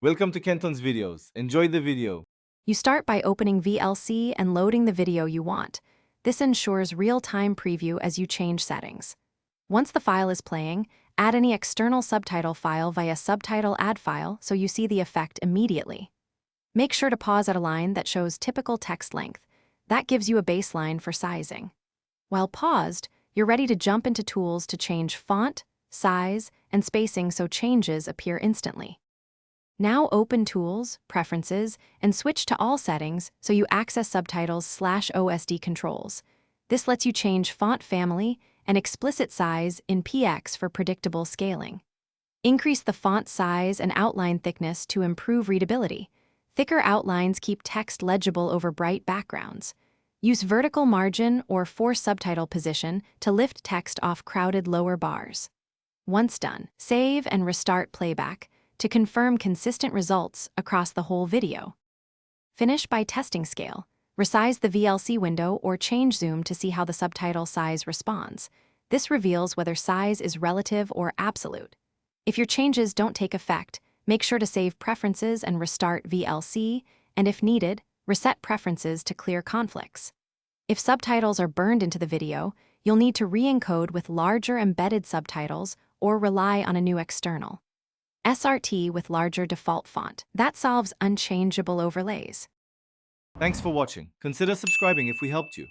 Welcome to Kenton's videos. Enjoy the video. You start by opening VLC and loading the video you want. This ensures real-time preview as you change settings. Once the file is playing, add any external subtitle file via subtitle add file so you see the effect immediately. Make sure to pause at a line that shows typical text length. That gives you a baseline for sizing. While paused, you're ready to jump into tools to change font, size, and spacing so changes appear instantly. Now open Tools, Preferences, and switch to All Settings so you access Subtitles/OSD controls. This lets you change font family and explicit size in PX for predictable scaling. Increase the font size and outline thickness to improve readability. Thicker outlines keep text legible over bright backgrounds. Use vertical margin or force subtitle position to lift text off crowded lower bars. Once done, save and restart playback to confirm consistent results across the whole video. Finish by testing scale. Resize the VLC window or change zoom to see how the subtitle size responds. This reveals whether size is relative or absolute. If your changes don't take effect, make sure to save preferences and restart VLC, and if needed, reset preferences to clear conflicts. If subtitles are burned into the video, you'll need to re-encode with larger embedded subtitles or rely on a new external. SRT with larger default font. That solves unchangeable overlays. Thanks for watching. Consider subscribing if we helped you.